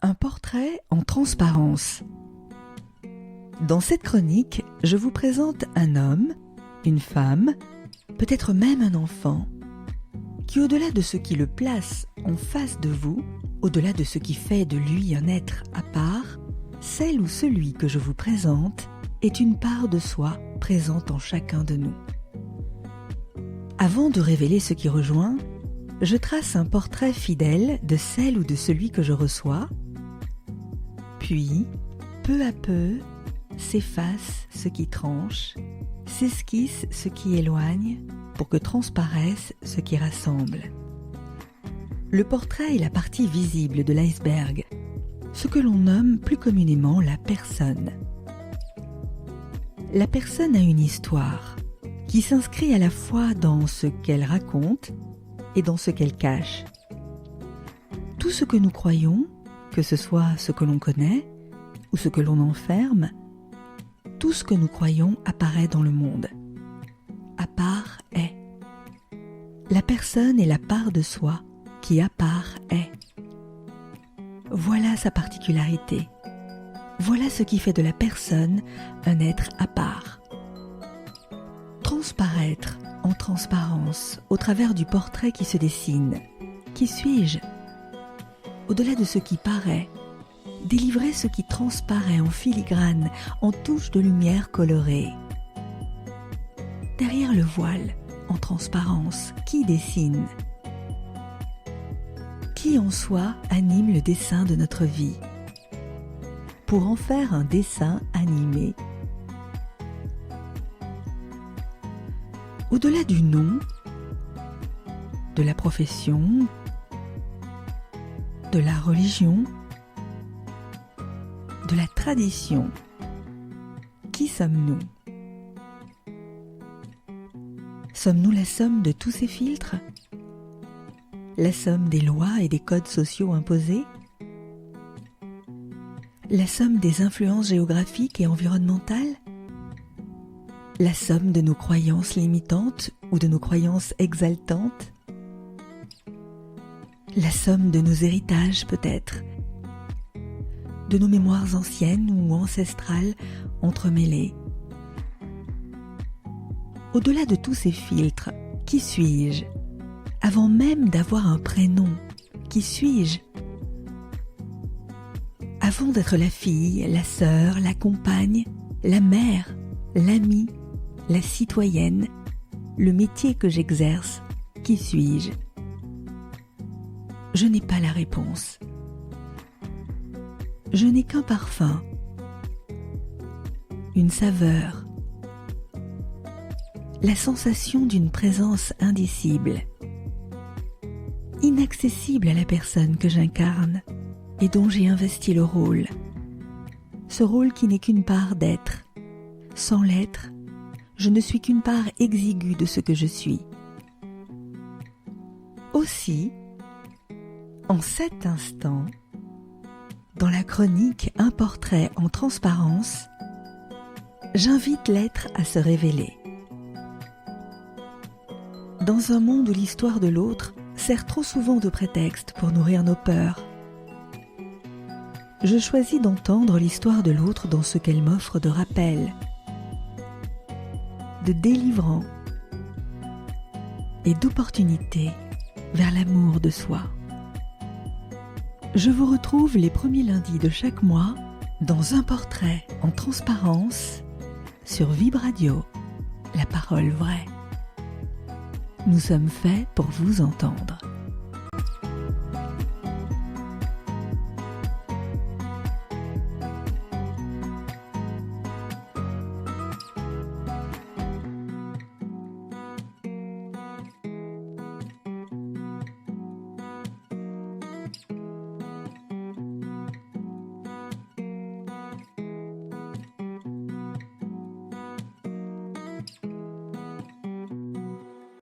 Un portrait en transparence. Dans cette chronique, je vous présente un homme, une femme, peut-être même un enfant, qui au-delà de ce qui le place en face de vous, au-delà de ce qui fait de lui un être à part, celle ou celui que je vous présente est une part de soi présente en chacun de nous. Avant de révéler ce qui rejoint, je trace un portrait fidèle de celle ou de celui que je reçois, puis, peu à peu, s'efface ce qui tranche, s'esquisse ce qui éloigne, pour que transparaisse ce qui rassemble. Le portrait est la partie visible de l'iceberg, ce que l'on nomme plus communément la personne. La personne a une histoire qui s'inscrit à la fois dans ce qu'elle raconte et dans ce qu'elle cache. Tout ce que nous croyons, que ce soit ce que l'on connaît ou ce que l'on enferme, tout ce que nous croyons apparaît dans le monde. À part est. La personne est la part de soi qui à part est. Voilà sa particularité. Voilà ce qui fait de la personne un être à part. Transparaître en transparence au travers du portrait qui se dessine. Qui suis-je ? Au-delà de ce qui paraît, délivrer ce qui transparaît en filigrane, en touches de lumière colorée. Derrière le voile, en transparence, qui dessine ? Qui en soi anime le dessin de notre vie ? Pour en faire un dessin animé. Au-delà du nom, de la profession, de la religion, de la tradition, qui sommes-nous ? Sommes-nous la somme de tous ces filtres ? La somme des lois et des codes sociaux imposés ? La somme des influences géographiques et environnementales ? La somme de nos croyances limitantes ou de nos croyances exaltantes ? La somme de nos héritages peut-être ? De nos mémoires anciennes ou ancestrales entremêlées ? Au-delà de tous ces filtres, qui suis-je ? Avant même d'avoir un prénom, qui suis-je ? Avant d'être la fille, la sœur, la compagne, la mère, l'amie, la citoyenne, le métier que j'exerce, qui suis-je ? Je n'ai pas la réponse. Je n'ai qu'un parfum, une saveur, la sensation d'une présence indicible, inaccessible à la personne que j'incarne et dont j'ai investi le rôle. Ce rôle qui n'est qu'une part d'être. Sans l'être, je ne suis qu'une part exiguë de ce que je suis. Aussi, en cet instant, dans la chronique Un portrait en transparence, j'invite l'être à se révéler. Dans un monde où l'histoire de l'autre sert trop souvent de prétexte pour nourrir nos peurs, je choisis d'entendre l'histoire de l'autre dans ce qu'elle m'offre de rappel, de délivrant et d'opportunité vers l'amour de soi. Je vous retrouve les premiers lundis de chaque mois dans Un portrait en transparence sur Vib Radio, la parole vraie. Nous sommes faits pour vous entendre.